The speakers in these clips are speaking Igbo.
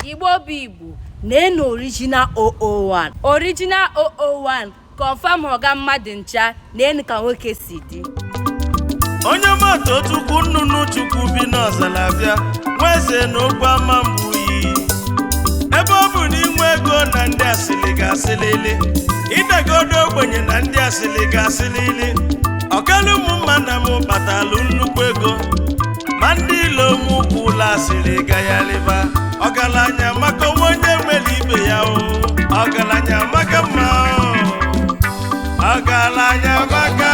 Igbo Bibu, Neno original 001. Original 001, confirm Oga mmadụ ncha, Nenu ka nwoke si dị. Onyeoma Tochukwu nnụnụ Chukwu bi n'ọzara abịa, nweze n'okwu ama mgbuyi. Ebe ọ bụ n'inwe ego na ndị asịlị ga-asịlịlị, ịdagodo ogbenye na ndị asịlị ga-asịlịlị. Ọkalụ ụmụ mmadụ m batalụ nnukwu ego, ma ndị ilo m ụlọ asịlị gayalịba. Ọgaranya maka onye nwere ibe ya o, ọgaranya maka mma o, ọgaranya maka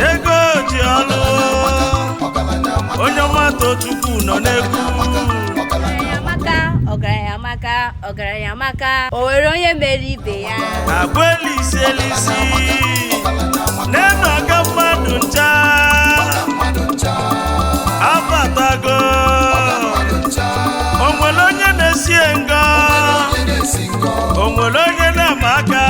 ego ji ọlụ. Onyeoma Tochukwu nọ n'egwu. Ọgaranya maka o nwere onye mere ibe ya. Agweli isi elisi n'elu ọga mmadụ ncha abatago. O nwere onye na-esi ngo, o nwere onye na-ama aka.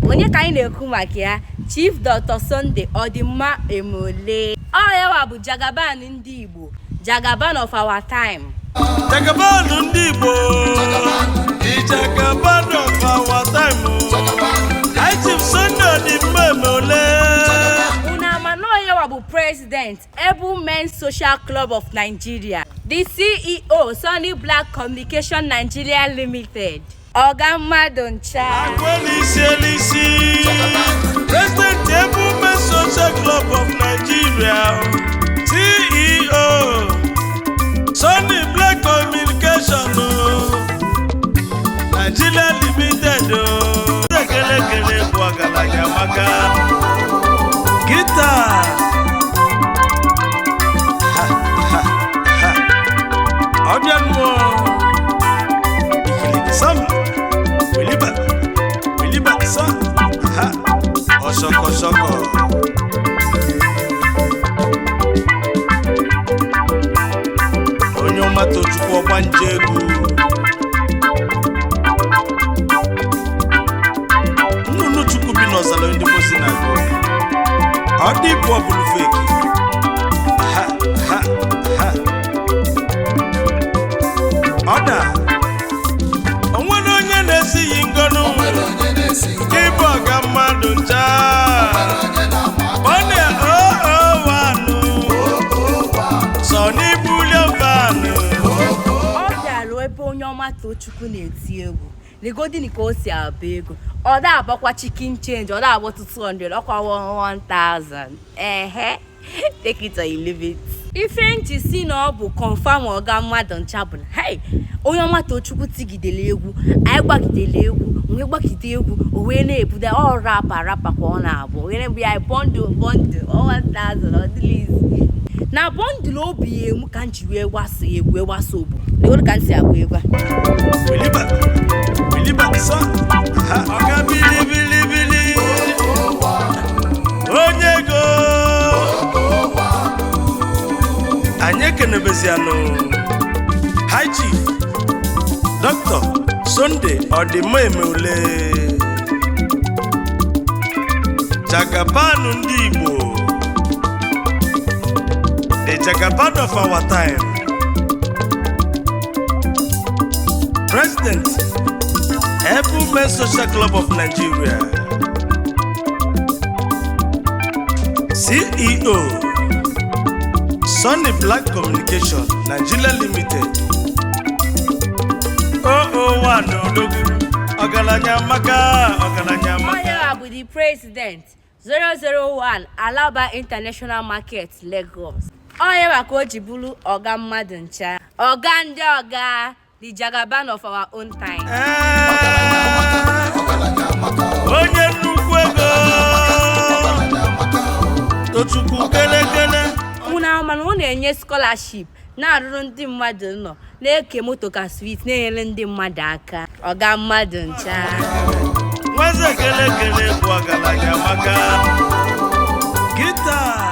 Onye ka anyị na-ekwu maka ya? Chief Dr. Sunday Ọdịmma Emole. Ọ yawa bụ Jagaban ndị Igbo, Jagaban of our time. Jagaban ndị Igbo, Jagaban of our time. Chief Sunday Ọdịmma Emole. Una mano yawa bụ President, Able Men's Social Club of Nigeria, the CEO, Sunny Black Communication Nigeria Limited. Oga mmadụ ncha. Agweli isi elisi, President Able Men's Social Club of Nigeria, CEO, Sunny Black Communication Nigeria Limited. Ekele bụ ọgaranya maka gita. Ọbịa mmụọ ikiriki sam wiliba sa ọsọkọsọkọ. Onyeoma Tochukwu ọgbanje egwu. Nnụnụ Chukwu bi n'ọzara ndị mosi na agụ. Ọ dị bụ ọbụlụ feki. Ọda o nwere onye na-esighị ngọnụ, ịbụ ọga mmadụ ncha. Onye owanụ sọ n'ibuli ofanụ. Ọ bịara ebe Onyeoma Tochukwu na-eti egwu, legodini ka o si abụ ego. Ọ da abakwa chicken change, ọ da agbatu 200, ọkwa 1000. Take it or you leave it. Ife nji si na ọ bụ confirm ọga mmadụ ncha bụ na Onyeoma Tochukwu tigidele egwu, anyị gbagidele egwu, onwe gbagide egwu, o wee na-ebuda ọ rapa ka ọ na-abụ. Onye bụ ya bundle 1000 ọ dịla izi. Na bundle obi emu ka nji wee gbasa egwu obu. Legodo ka nsi agba egwu. Wiliba sa ọga bilibili onye ego. Anyị ekenebezianụ High Chief Dr. Sunday Ọdịmma Emole, Jagaban ndị Igbo, the Jagaban of our time. President Able Men's Social Club of Nigeria, CEO Sunny Black Communication Nigeria Limited. 001 odogwu ọgaranya maka. Onye bụ the President 001 Alaba International Market, Lagos. Onye maka o ji bụrụ ọga mmadụ ncha, ọga ndị ọga, the Jagaban of our own time. Onye nnukwu ego Tochukwu kelekele. Una mana ọ na-enye scholarship, na-arụrụ ndị mmadụ nọ, na-eke moto ka sweet, na-enyere ndị mmadụ aka. Ọga mmadụ ncha. Nweze kelekele bụ ọgaranya maka gita.